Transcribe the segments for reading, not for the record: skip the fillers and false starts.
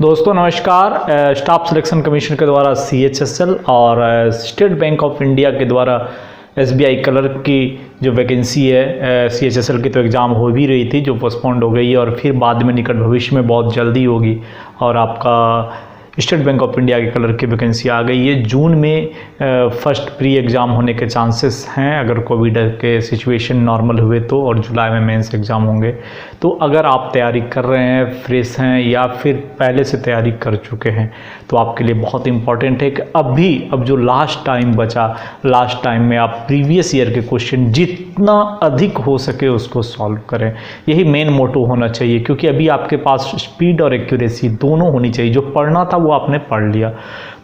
दोस्तों नमस्कार। Staff selection commission के द्वारा CHSL और स्टेट बैंक ऑफ इंडिया के द्वारा SBI क्लर्क की जो वैकेंसी है, CHSL की तो एग्ज़ाम हो भी रही थी जो पोस्टपोन्ड हो गई है और फिर बाद में निकट भविष्य में बहुत जल्दी होगी। और आपका स्टेट बैंक ऑफ इंडिया के क्लर्क की वैकेंसी आ गई है। जून में फर्स्ट प्री एग्ज़ाम होने के चांसेस हैं अगर कोविड के सिचुएशन नॉर्मल हुए तो, और जुलाई में मेंस एग्ज़ाम होंगे। तो अगर आप तैयारी कर रहे हैं, फ्रेश हैं या फिर पहले से तैयारी कर चुके हैं तो आपके लिए बहुत इम्पॉर्टेंट है कि अब जो लास्ट टाइम बचा, लास्ट टाइम में आप प्रीवियस ईयर के क्वेश्चन जितना अधिक हो सके उसको सॉल्व करें। यही मेन मोटो होना चाहिए, क्योंकि अभी आपके पास स्पीड और एक्यूरेसी दोनों होनी चाहिए। जो पढ़ना था वो आपने पढ़ लिया।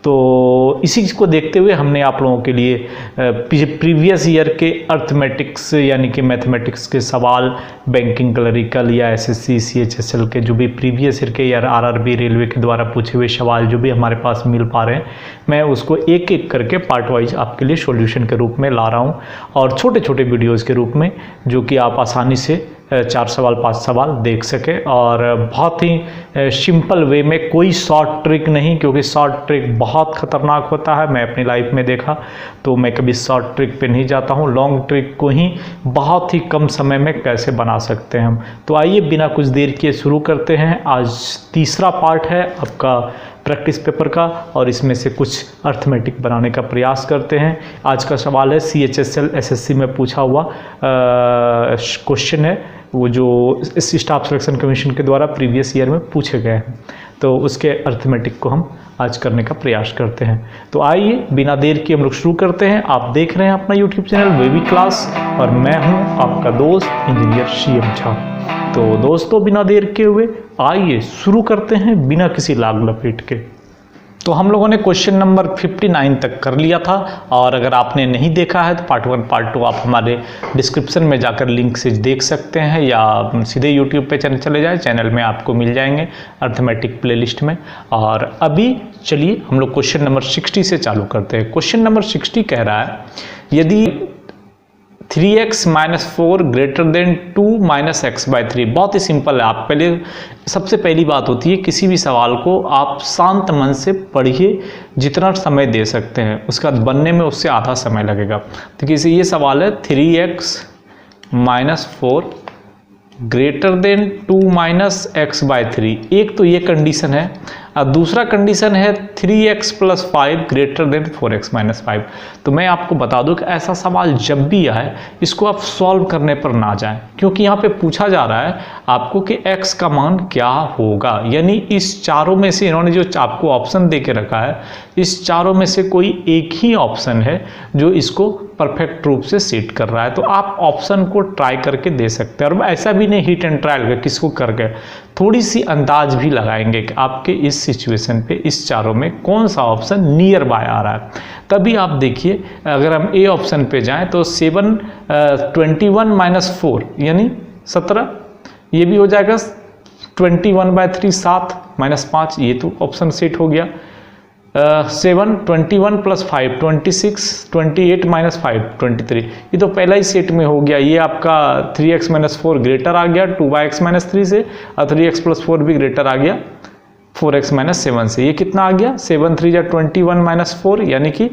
तो इसी को देखते हुए हमने आप लोगों के लिए प्रीवियस ईयर के अर्थमेटिक्स यानी कि मैथमेटिक्स के सवाल, बैंकिंग क्लरिकल या SSC CHSL के जो भी प्रीवियस ईयर के या RRB रेलवे के द्वारा पूछे हुए सवाल जो भी हमारे पास मिल पा रहे हैं, मैं उसको एक एक करके पार्ट वाइज आपके लिए सॉल्यूशन के रूप में ला रहा हूं, और छोटे छोटे वीडियोज़ के रूप में, जो कि आप आसानी से 4 सवाल 5 सवाल देख सके। और बहुत ही सिंपल वे में, कोई शॉर्ट ट्रिक नहीं, क्योंकि शॉर्ट ट्रिक बहुत ख़तरनाक होता है। मैं अपनी लाइफ में देखा, तो मैं कभी शॉर्ट ट्रिक पे नहीं जाता हूँ। लॉन्ग ट्रिक को ही बहुत ही कम समय में कैसे बना सकते हैं हम। तो आइए बिना कुछ देर किए शुरू करते हैं। आज तीसरा पार्ट है आपका प्रैक्टिस पेपर का, और इसमें से कुछ अर्थमेटिक बनाने का प्रयास करते हैं। आज का सवाल है CHSL SSC में पूछा हुआ क्वेश्चन है, वो जो स्टाफ सिलेक्शन कमीशन के द्वारा प्रीवियस ईयर में पूछे गए हैं। तो उसके अर्थमेटिक को हम आज करने का प्रयास करते हैं। तो आइए बिना देर के हम लोग शुरू करते हैं। आप देख रहे हैं अपना YouTube चैनल वेवी क्लास, और मैं हूं आपका दोस्त इंजीनियर CM झा। तो दोस्तों बिना देर के हुए आइए शुरू करते हैं बिना किसी लाग लपेट के। तो हम लोगों ने क्वेश्चन नंबर 59 तक कर लिया था, और अगर आपने नहीं देखा है तो पार्ट 1 पार्ट 2 आप हमारे डिस्क्रिप्शन में जाकर लिंक से देख सकते हैं, या सीधे YouTube पे चले जाए, चैनल में आपको मिल जाएंगे अर्थमेटिक प्लेलिस्ट में। और अभी चलिए हम लोग क्वेश्चन नंबर 60 से चालू करते हैं। क्वेश्चन नंबर 60 कह रहा है, यदि 3x - 4 ग्रेटर देन 2 - x/3। बहुत ही सिंपल है। आप पहले, सबसे पहली बात होती है, किसी भी सवाल को आप शांत मन से पढ़िए, जितना समय दे सकते हैं। उसका बनने में उससे आधा समय लगेगा। तो किसी ये सवाल है 3x - 4 ग्रेटर देन 2 - x/3। एक तो ये कंडीशन है, और दूसरा कंडीशन है 3x + 5 ग्रेटर देन 4x - 5। तो मैं आपको बता दूं कि ऐसा सवाल जब भी आए, इसको आप सॉल्व करने पर ना जाएं, क्योंकि यहाँ पे पूछा जा रहा है आपको कि x का मान क्या होगा। यानी इस चारों में से इन्होंने जो आपको ऑप्शन दे के रखा है, इस चारों में से कोई एक ही ऑप्शन है जो इसको परफेक्ट रूप से सेट कर रहा है। तो आप ऑप्शन को ट्राई करके दे सकते हैं, और ऐसा भी नहीं हिट एंड ट्रायल का किसको करके, थोड़ी सी अंदाज भी लगाएंगे कि आपके इस सिचुएशन पे इस चारों में कौन सा ऑप्शन नियर बाय आ रहा है। तभी आप देखिए, अगर हम ए ऑप्शन पे जाएं तो 21 - 4 यानी 17, ये भी हो जाएगा 21/3 7 - 5, ये तो ऑप्शन सेट हो गया। 7 21 + 5 26 28 - 5 23, ये तो पहला ही सेट में हो गया। ये आपका 3x - 4 ग्रेटर आ गया 2x - 3 से, और 3x + 4 भी ग्रेटर आ गया 4x - 7 से। ये कितना आ गया 7 3 या 21 - 4 यानी कि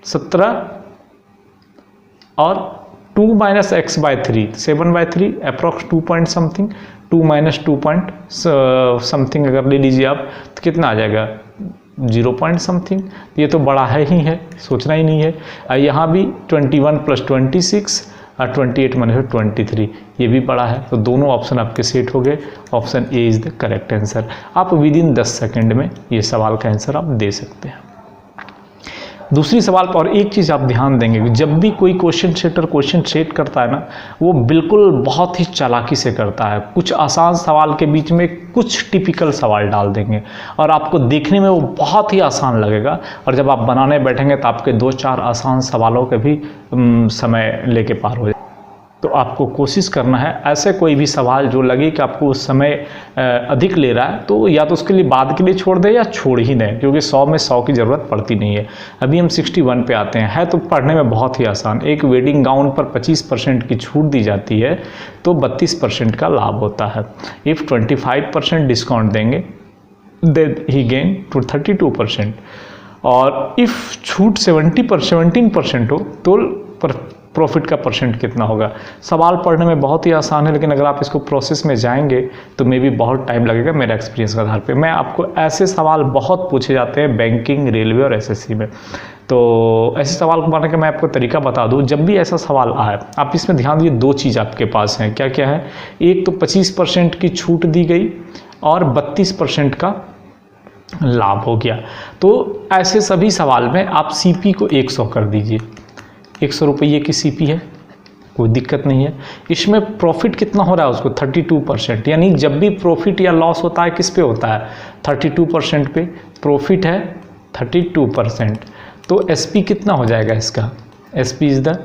17, और 2 - x/3 7/3 approx 2 point something, 2 - 2 point something अगर ले लीजिए आप, तो कितना आ जाएगा 0 पॉइंट समथिंग। ये तो बड़ा है ही है, सोचना ही नहीं है। यहाँ भी 21 + 26 और 28 - 23, ये भी बड़ा है। तो दोनों ऑप्शन आपके सेट हो गए। Option A is the correct answer. आप विदिन 10 सेकेंड में ये सवाल का आंसर आप दे सकते हैं। दूसरी सवाल पर और एक चीज़ आप ध्यान देंगे कि जब भी कोई क्वेश्चन सेटर क्वेश्चन सेट करता है ना, वो बिल्कुल बहुत ही चालाकी से करता है। कुछ आसान सवाल के बीच में कुछ टिपिकल सवाल डाल देंगे, और आपको देखने में वो बहुत ही आसान लगेगा, और जब आप बनाने बैठेंगे तो आपके 2-4 आसान सवालों के भी समय लेके पार हो जाए। तो आपको कोशिश करना है, ऐसे कोई भी सवाल जो लगे कि आपको उस समय अधिक ले रहा है, तो या तो उसके लिए बाद के लिए छोड़ दें या छोड़ ही दें, क्योंकि 100 में 100 की ज़रूरत पड़ती नहीं है। अभी हम 61 पे आते हैं। है तो पढ़ने में बहुत ही आसान। एक वेडिंग गाउन पर 25% की छूट दी जाती है तो 32% का लाभ होता है। इफ़ 25% डिस्काउंट देंगे then he gain to 32%। और इफ़ छूट 17% हो तो प्रॉफिट का परसेंट कितना होगा। सवाल पढ़ने में बहुत ही आसान है, लेकिन अगर आप इसको प्रोसेस में जाएंगे तो मे भी बहुत टाइम लगेगा मेरे एक्सपीरियंस के आधार पे। मैं आपको ऐसे सवाल बहुत पूछे जाते हैं बैंकिंग, रेलवे और एसएससी में, तो ऐसे सवाल को बनाने का मैं आपको तरीका बता दूं। जब भी ऐसा सवाल आए आप इसमें ध्यान दीजिए, दो चीज़ आपके पास हैं, क्या क्या है। एक तो 25% की छूट दी गई और 32% का लाभ हो गया। तो ऐसे सभी सवाल में आप सीपी को 100 कर दीजिए। 100 रुपये की सीपी है, कोई दिक्कत नहीं है। इसमें प्रॉफिट कितना हो रहा है उसको 32%, यानी जब भी प्रॉफिट या लॉस होता है किस पे होता है 32% पे। प्रॉफिट है 32%, तो एसपी कितना हो जाएगा इसका, एसपी इज़ द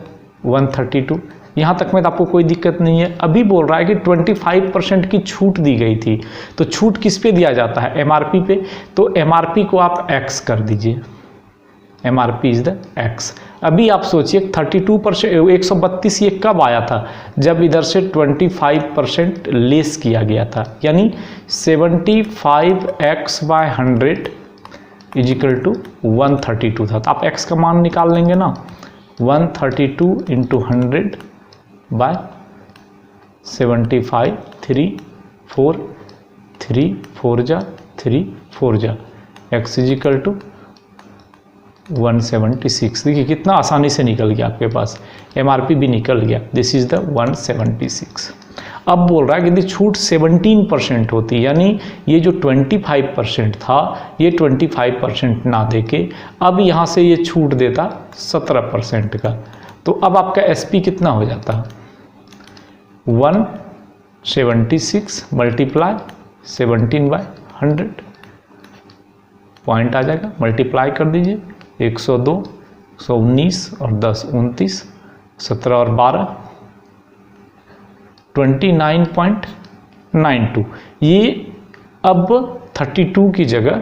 132। यहाँ तक में तो आपको कोई दिक्कत नहीं है। अभी बोल रहा है कि 25% की छूट दी गई थी, तो छूट किस पे दिया जाता है, एमआरपी पे। तो एमआरपी को आप एक्स कर दीजिए, एमआरपी इज़ द एक्स। अभी आप सोचिए 32%, 132 ये कब आया था, जब इधर से 25% लेस किया गया था, यानी 75x/100 = 132 था। तो आप x का मान निकाल लेंगे ना, 132 × 100/75, 3 4 3 4 जा 3 4 जा, x = 176। देखिए कितना आसानी से निकल गया आपके पास, एमआरपी भी निकल गया, दिस इज़ द 176। अब बोल रहा है कि यदि छूट 17% होती, यानी ये जो 25% था ये 25% ना देके अब यहाँ से ये छूट देता 17% का, तो अब आपका एसपी कितना हो जाता, 176 × 17/100 पॉइंट आ जाएगा। मल्टीप्लाई कर दीजिए, 102, 119 और 10 29, 17 और 12 29.92। ये अब 32 की जगह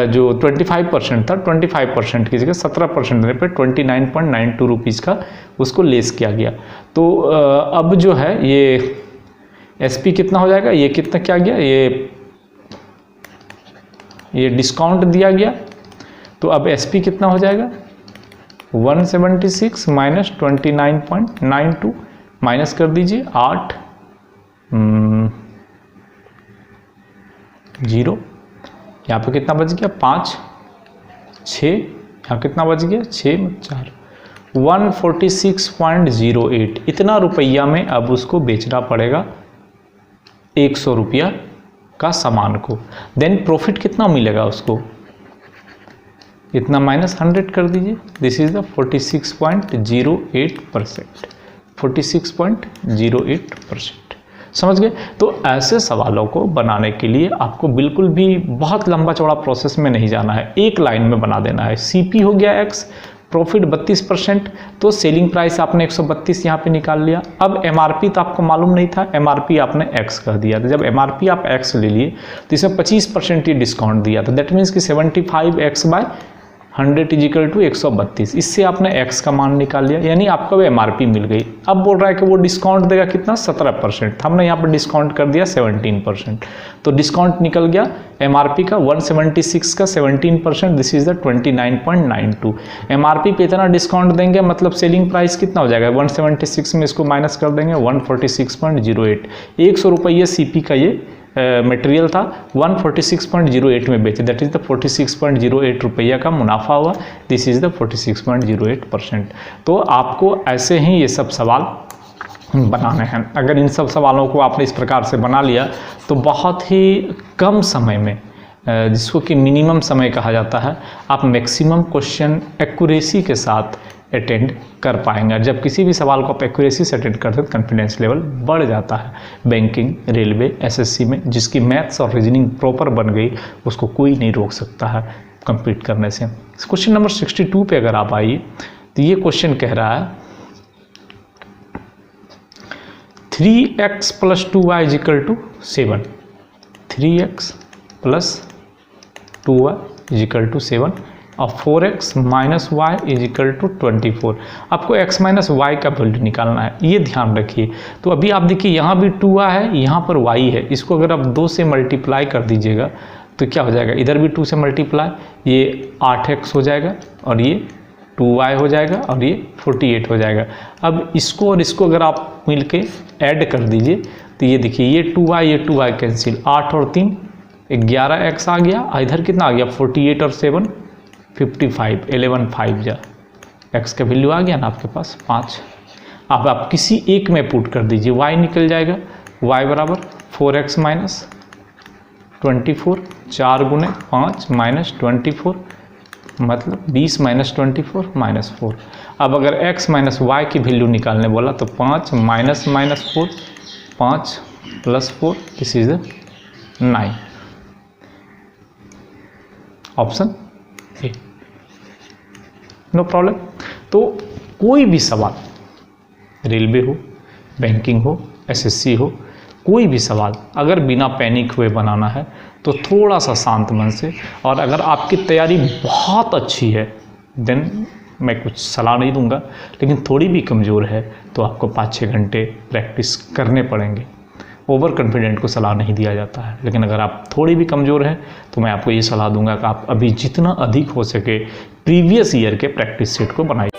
जो 25% था, 25% की जगह 17% देने पर 29.92 रुपीज़ का उसको लेस किया गया। तो अब जो है ये एसपी कितना हो जाएगा, ये कितना क्या गया, ये डिस्काउंट दिया गया, तो अब एसपी कितना हो जाएगा 176 माइनस 29.92, माइनस कर दीजिए 8 0, यहाँ पे कितना बच गया 5 6, यहाँ कितना बच गया 6 4, 146.08। इतना रुपया में अब उसको बेचना पड़ेगा 100 रुपया का सामान को। देन प्रॉफिट कितना मिलेगा उसको, इतना माइनस 100 कर दीजिए, दिस इज द 46.08%, 46.08%। समझ गए। तो ऐसे सवालों को बनाने के लिए आपको बिल्कुल भी बहुत लंबा चौड़ा प्रोसेस में नहीं जाना है, एक लाइन में बना देना है। सीपी हो गया एक्स, प्रॉफिट 32%, तो सेलिंग प्राइस आपने 132 यहाँ पे निकाल लिया। अब एमआरपी तो आपको मालूम नहीं था, एमआरपी आपने एक्स कर दिया। तो जब एमआरपी आप एक्स ले लिए तो इसमें 25% ही डिस्काउंट दिया था, दैट मीन्स कि 75x/100 = 132। इससे आपने x का मान निकाल लिया, यानी आपको एमआरपी मिल गई। अब बोल रहा है कि वो डिस्काउंट देगा कितना 17%, हमने यहाँ पर डिस्काउंट कर दिया 17%, तो डिस्काउंट निकल गया एमआरपी का 176 का 17%, दिस इज द 29.92। एमआरपी पे इतना डिस्काउंट देंगे मतलब सेलिंग प्राइस कितना हो जाएगा, 176 में इसको माइनस कर देंगे 146.08। 100 रुपये सीपी का ये मटेरियल था, 146.08 में बेचे, दैट इज द 46.08 रुपया का मुनाफा हुआ, दिस इज द 46.08%। तो आपको ऐसे ही ये सब सवाल बनाने हैं। अगर इन सब सवालों को आपने इस प्रकार से बना लिया तो बहुत ही कम समय में, जिसको कि मिनिमम समय कहा जाता है, आप मैक्सिमम क्वेश्चन एक्यूरेसी के साथ अटेंड कर पाएंगे। जब किसी भी सवाल को आप एक्यूरेसी से अटेंड करते हैं तो कॉन्फिडेंस लेवल बढ़ जाता है। बैंकिंग, रेलवे, एसएससी में जिसकी मैथ्स और रीजनिंग प्रॉपर बन गई उसको कोई नहीं रोक सकता है कंप्लीट करने से। क्वेश्चन नंबर 62 पे अगर आप आइए तो ये क्वेश्चन कह रहा है 3x + 2y = 7, 3x + 2y = 7 और 4x - y = 24। आपको x - y का वैल्यू निकालना है, ये ध्यान रखिए। तो अभी आप देखिए यहाँ भी 2 है, यहाँ पर y है, इसको अगर आप 2 से मल्टीप्लाई कर दीजिएगा तो क्या हो जाएगा, इधर भी 2 से मल्टीप्लाई, ये 8x हो जाएगा और ये 2y हो जाएगा और ये 48 हो जाएगा। अब इसको और इसको अगर आप मिल के ऐड कर दीजिए तो ये देखिए ये 2y कैंसिल, 8 और 3 11x आ गया, इधर कितना आ गया 48 और 7 55, 11 5 जा, x का वैल्यू आ गया ना आपके पास 5। अब आप किसी एक में पुट कर दीजिए, y निकल जाएगा, y बराबर 4x माइनस 24, 4 गुने 5 माइनस 24 मतलब 20 माइनस 24 माइनस 4। अब अगर x माइनस वाई की वैल्यू निकालने बोला तो 5 minus 4, 5 plus 4, this is 9, option A, no problem. तो कोई भी सवाल, रेलवे हो, बैंकिंग हो, एसएससी हो, कोई भी सवाल अगर बिना पैनिक हुए बनाना है तो थोड़ा सा शांत मन से, और अगर आपकी तैयारी बहुत अच्छी है देन मैं कुछ सलाह नहीं दूंगा, लेकिन थोड़ी भी कमज़ोर है तो आपको 5-6 घंटे प्रैक्टिस करने पड़ेंगे। ओवर कॉन्फिडेंट को सलाह नहीं दिया जाता है, लेकिन अगर आप थोड़ी भी कमज़ोर हैं तो मैं आपको ये सलाह दूंगा कि आप अभी जितना अधिक हो सके प्रीवियस ईयर के प्रैक्टिस सेट को बनाइए।